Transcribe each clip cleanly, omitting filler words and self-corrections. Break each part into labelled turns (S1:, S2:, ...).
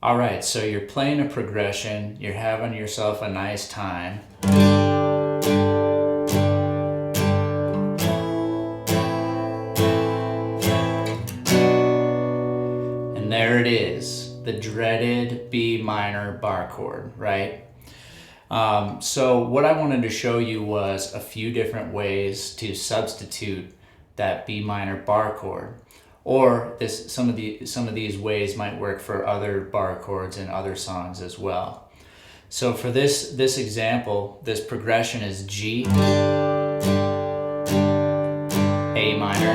S1: All right, so you're playing a progression, you're having yourself a nice time. And there it is, the dreaded B minor bar chord, right? So what I wanted to show you was a few different ways to substitute that B minor bar chord. Or some of these ways might work for other bar chords in other songs as well. So for this example, this progression is G, A minor,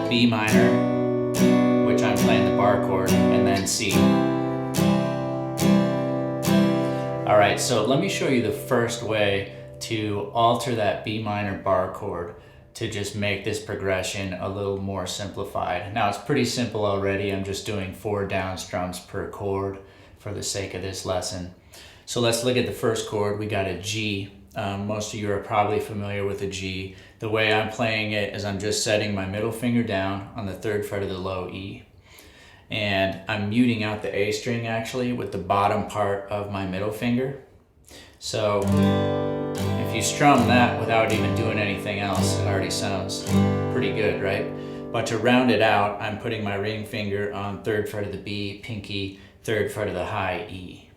S1: B minor, which I'm playing the bar chord, and then C. All right, so let me show you the first way to alter that B minor bar chord to just make this progression a little more simplified. Now it's pretty simple already. I'm just doing 4 down strums per chord for the sake of this lesson. So let's look at the first chord. We got a G. Most of you are probably familiar with a G. The way I'm playing it is I'm just setting my middle finger down on the 3rd fret of the low E. And I'm muting out the A string actually with the bottom part of my middle finger. So if you strum that without even doing anything else, it already sounds pretty good, right? But to round it out, I'm putting my ring finger on 3rd fret of the B, pinky, 3rd fret of the high E.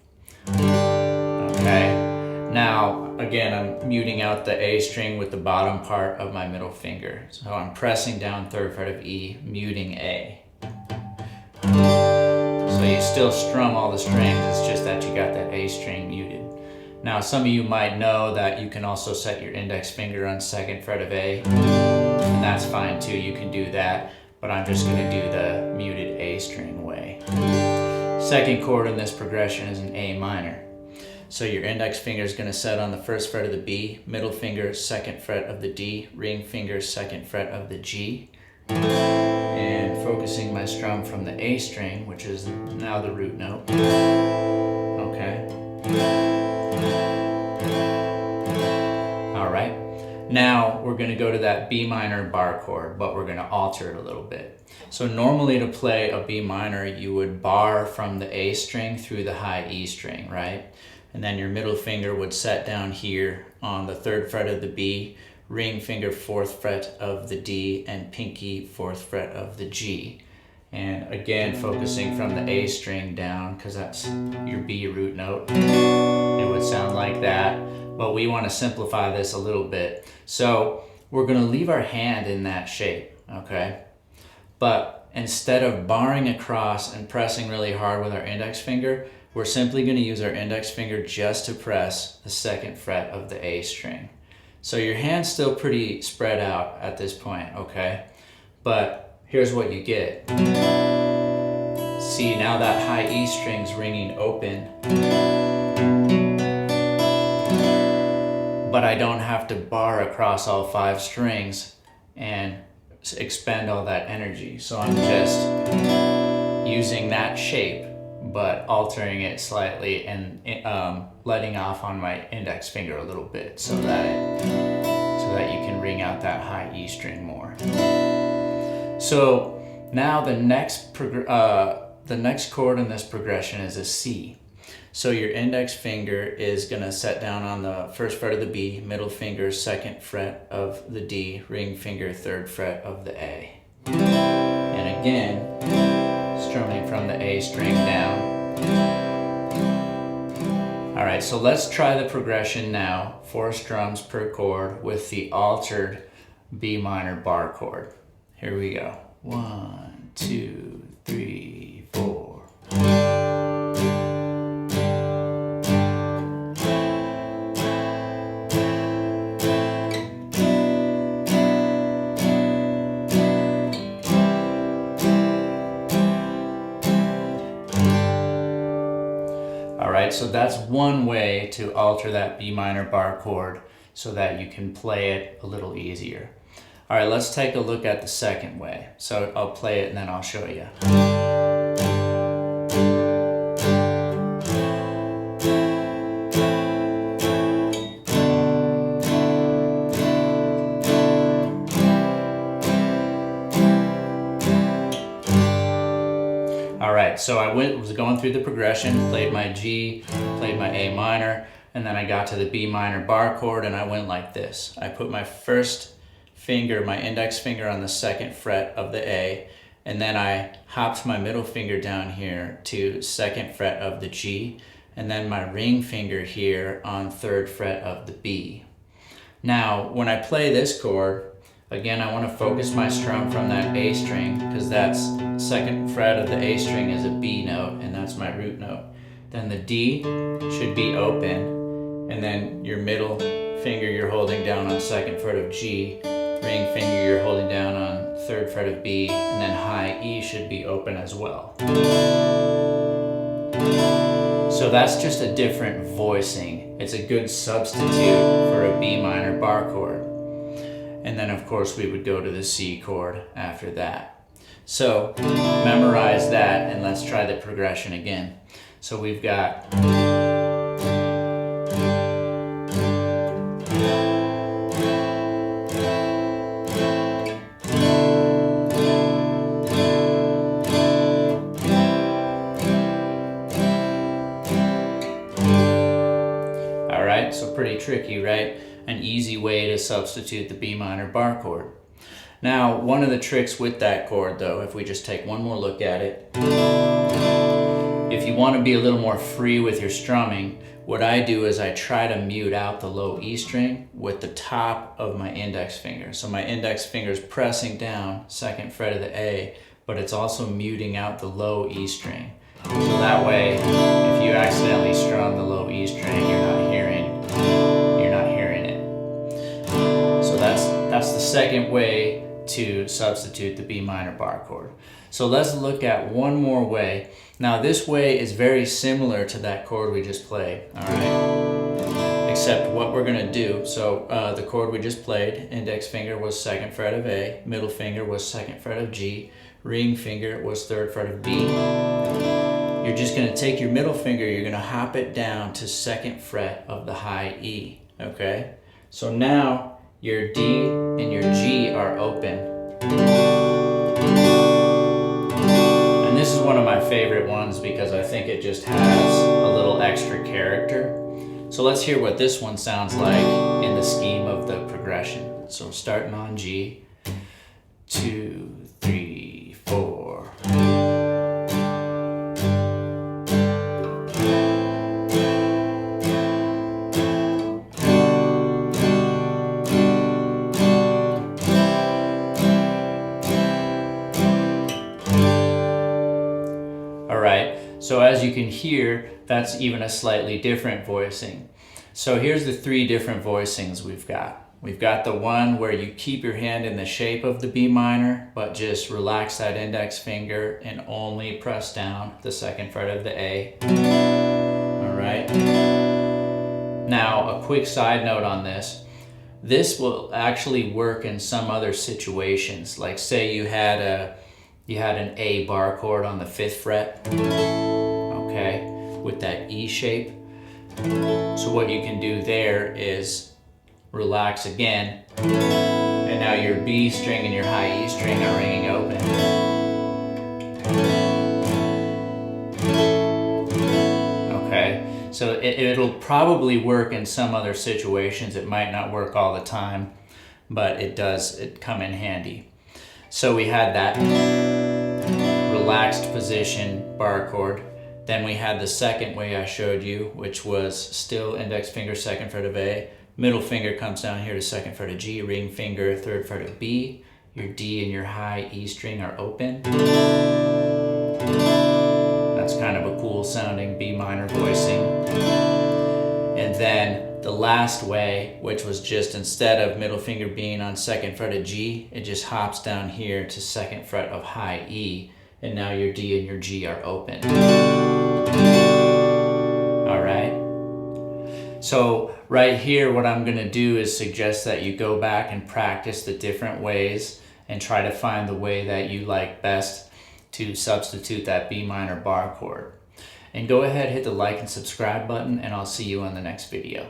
S1: Okay, now again, I'm muting out the A string with the bottom part of my middle finger. So I'm pressing down 3rd fret of E, muting A. So you still strum all the strings, it's just that you got that A string muted. Now some of you might know that you can also set your index finger on 2nd fret of A, and that's fine too, you can do that, but I'm just gonna do the muted A string way. Second chord in this progression is an A minor. So your index finger is gonna set on the 1st fret of the B, middle finger 2nd fret of the D, ring finger 2nd fret of the G, and focusing my strum from the A string, which is now the root note. Okay. All right. Now we're going to go to that B minor bar chord, but we're going to alter it a little bit. So normally to play a B minor, you would bar from the A string through the high E string, right? And then your middle finger would set down here on the 3rd fret of the B, ring finger 4th fret of the D, and pinky 4th fret of the G. And again, focusing from the A string down, because that's your B root note. It would sound like that, but we want to simplify this a little bit. So we're going to leave our hand in that shape, okay? But instead of barring across and pressing really hard with our index finger, we're simply going to use our index finger just to press the 2nd fret of the A string. So your hand's still pretty spread out at this point, okay? But here's what you get. See, now that high E string's ringing open, but I don't have to bar across all 5 strings and expend all that energy. So I'm just using that shape, but altering it slightly and letting off on my index finger a little bit so that you can ring out that high E string more. So now the next chord in this progression is a C. So your index finger is going to set down on the 1st fret of the B, middle finger 2nd fret of the D, ring finger 3rd fret of the A. And again, strumming from the A string down. All right, so let's try the progression now, 4 strums per chord with the altered B minor bar chord. Here we go. 1, 2, 3, 4. Alright, so that's one way to alter that B minor bar chord so that you can play it a little easier. Alright, let's take a look at the second way. So I'll play it and then I'll show you. All right, so I was going through the progression, played my G, played my A minor, and then I got to the B minor bar chord and I went like this. I put my first finger, my index finger on the 2nd fret of the A, and then I hopped my middle finger down here to 2nd fret of the G, and then my ring finger here on 3rd fret of the B. Now, when I play this chord, again, I want to focus my strum from that A string because that's 2nd fret of the A string is a B note and that's my root note. Then the D should be open, and then your middle finger you're holding down on 2nd fret of G, ring finger you're holding down on 3rd fret of B, and then high E should be open as well. So that's just a different voicing. It's a good substitute for a B minor bar chord. And then of course we would go to the C chord after that. So memorize that and let's try the progression again. So we've got so pretty tricky, right? An easy way to substitute the B minor bar chord. Now, one of the tricks with that chord though, if we just take one more look at it, if you want to be a little more free with your strumming, what I do is I try to mute out the low E string with the top of my index finger. So my index finger is pressing down 2nd fret of the A, but it's also muting out the low E string. So that way, if you accidentally strum the low E string, you're not hearing it. So that's the second way to substitute the B minor bar chord. So let's look at one more way. Now this way is very similar to that chord we just played, all right? Except what we're gonna do, so the chord we just played, index finger was 2nd fret of A, middle finger was 2nd fret of G, ring finger was 3rd fret of B. You're just gonna take your middle finger, you're gonna hop it down to 2nd fret of the high E, okay? So now your D and your G are open. And this is one of my favorite ones because I think it just has a little extra character. So let's hear what this one sounds like in the scheme of the progression. So starting on G, 2, 3, 4. So as you can hear, that's even a slightly different voicing. So here's the 3 different voicings we've got. We've got the one where you keep your hand in the shape of the B minor, but just relax that index finger and only press down the 2nd fret of the A. All right. Now, a quick side note on this. This will actually work in some other situations. Like say you had an A bar chord on the 5th fret. Okay, with that E shape. So what you can do there is relax again, and now your B string and your high E string are ringing open. Okay, so it'll probably work in some other situations. It might not work all the time, but it come in handy. So we had that relaxed position bar chord. Then we had the second way I showed you, which was still index finger 2nd fret of A, middle finger comes down here to 2nd fret of G, ring finger 3rd fret of B, your D and your high E string are open. That's kind of a cool sounding B minor voicing. And then the last way, which was just instead of middle finger being on 2nd fret of G, it just hops down here to 2nd fret of high E, and now your D and your G are open. All right. So right here, what I'm gonna do is suggest that you go back and practice the different ways and try to find the way that you like best to substitute that B minor bar chord. And go ahead, hit the like and subscribe button, and I'll see you on the next video.